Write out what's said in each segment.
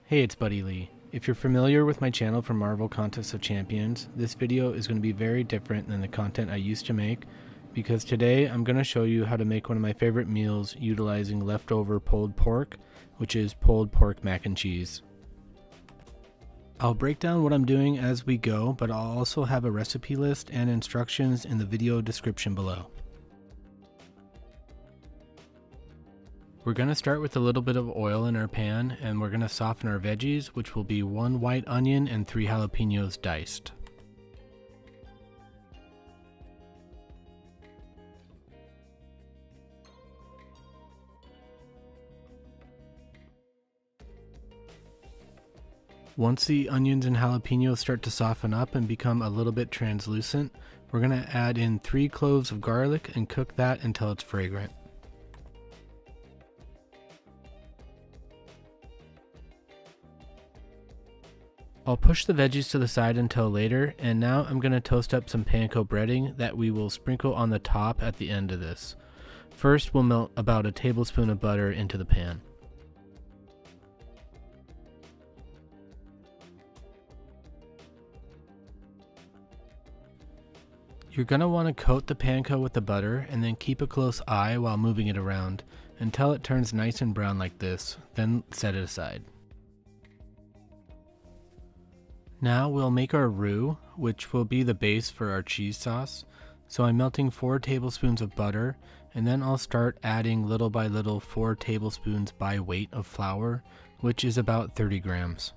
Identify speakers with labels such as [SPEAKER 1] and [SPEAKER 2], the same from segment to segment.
[SPEAKER 1] Hey, it's Buddy Lee. If you're familiar with my channel from Marvel Contest of Champions, this video is going to be very different than the content I used to make, because today I'm going to show you how to make one of my favorite meals utilizing leftover pulled pork, which is pulled pork mac and cheese. I'll break down what I'm doing as we go, but I'll also have a recipe list and instructions in the video description below. We're going to start with a little bit of oil in our pan, and we're going to soften our veggies, which will be 1 white onion and 3 jalapenos diced. Once the onions and jalapenos start to soften up and become a little bit translucent, we're going to add in 3 cloves of garlic and cook that until it's fragrant. I'll push the veggies to the side until later, and now I'm going to toast up some panko breading that we will sprinkle on the top at the end of this. First, we'll melt about a tablespoon of butter into the pan. You're going to want to coat the panko with the butter and then keep a close eye while moving it around until it turns nice and brown like this, then set it aside. Now we'll make our roux, which will be the base for our cheese sauce. So I'm melting 4 tablespoons of butter, and then I'll start adding little by little 4 tablespoons by weight of flour, which is about 30 grams.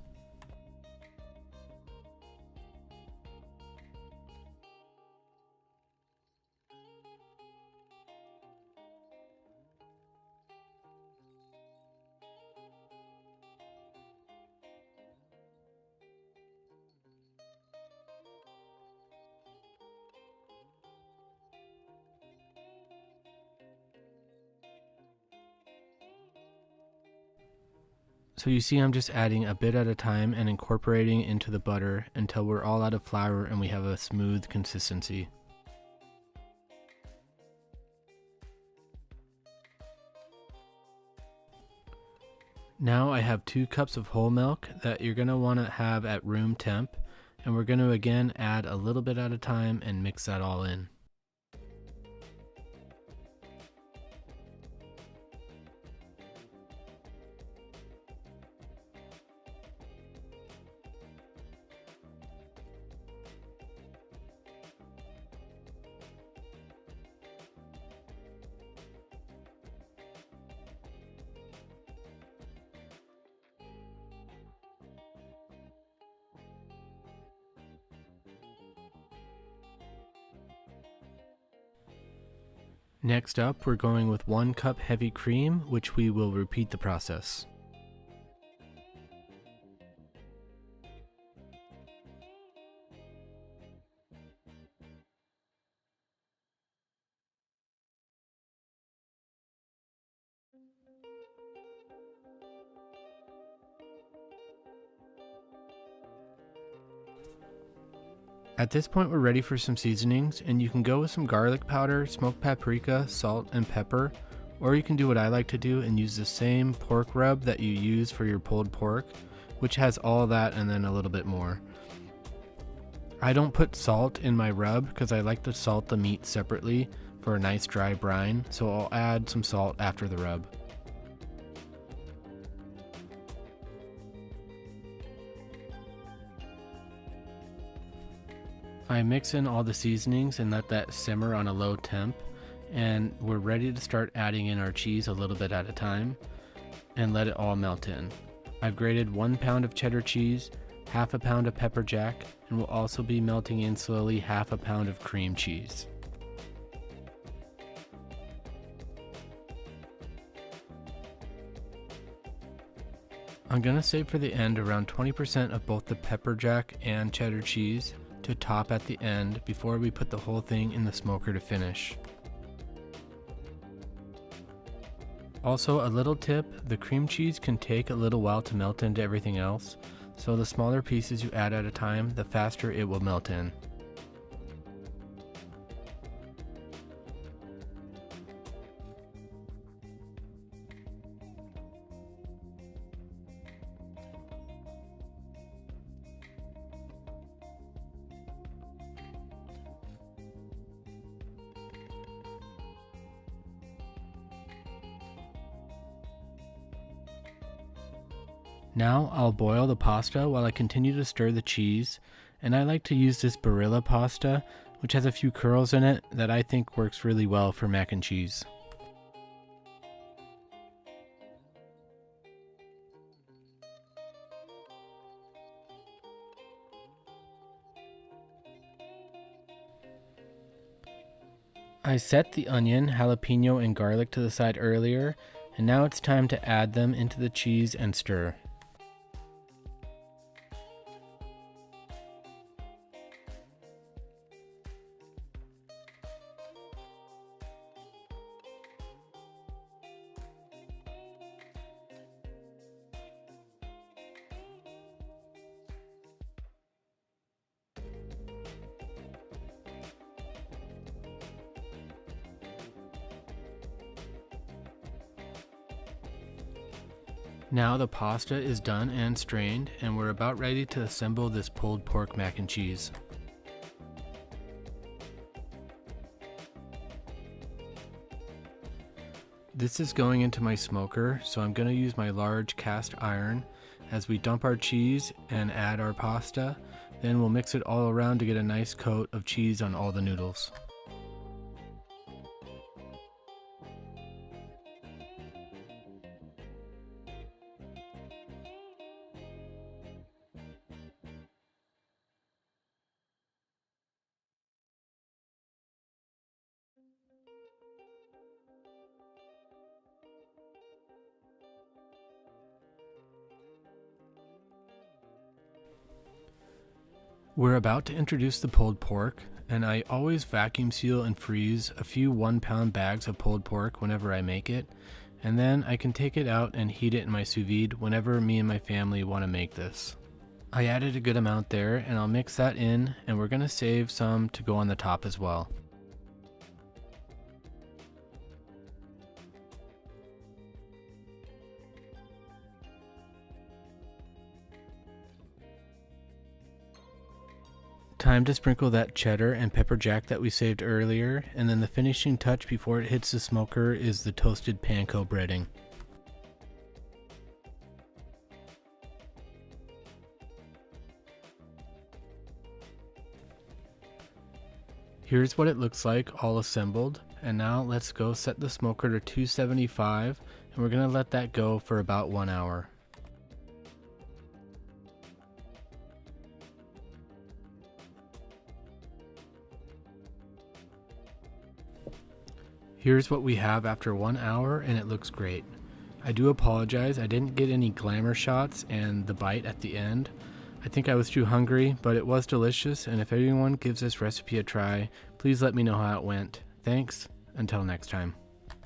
[SPEAKER 1] So you see I'm just adding a bit at a time and incorporating into the butter until we're all out of flour and we have a smooth consistency. Now I have 2 cups of whole milk that you're going to want to have at room temp, and we're going to again add a little bit at a time and mix that all in. Next up, we're going with 1 cup heavy cream, which we will repeat the process. At this point we're ready for some seasonings, and you can go with some garlic powder, smoked paprika, salt, and pepper, or you can do what I like to do and use the same pork rub that you use for your pulled pork, which has all that and then a little bit more. I don't put salt in my rub because I like to salt the meat separately for a nice dry brine, so I'll add some salt after the rub. I mix in all the seasonings and let that simmer on a low temp, and we're ready to start adding in our cheese a little bit at a time and let it all melt in. I've grated 1 pound of cheddar cheese, half a pound of pepper jack, and will also be melting in slowly half a pound of cream cheese. I'm gonna save for the end around 20% of both the pepper jack and cheddar cheese to top at the end before we put the whole thing in the smoker to finish. Also, a little tip, the cream cheese can take a little while to melt into everything else, so the smaller pieces you add at a time, the faster it will melt in. Now I'll boil the pasta while I continue to stir the cheese, and I like to use this Barilla pasta, which has a few curls in it that I think works really well for mac and cheese. I set the onion, jalapeno, and garlic to the side earlier, and now it's time to add them into the cheese and stir. Now the pasta is done and strained, and we're about ready to assemble this pulled pork mac and cheese. This is going into my smoker, so I'm going to use my large cast iron as we dump our cheese and add our pasta. Then we'll mix it all around to get a nice coat of cheese on all the noodles. We're about to introduce the pulled pork, and I always vacuum seal and freeze a few 1-pound bags of pulled pork whenever I make it, and then I can take it out and heat it in my sous vide whenever me and my family want to make this. I added a good amount there, and I'll mix that in, and we're going to save some to go on the top as well. Time to sprinkle that cheddar and pepper jack that we saved earlier, and then the finishing touch before it hits the smoker is the toasted panko breading. Here's what it looks like all assembled, and now let's go set the smoker to 275, and we're going to let that go for about 1 hour. Here's what we have after 1 hour, and it looks great. I do apologize, I didn't get any glamour shots and the bite at the end. I think I was too hungry, but it was delicious, and if anyone gives this recipe a try, please let me know how it went. Thanks, until next time.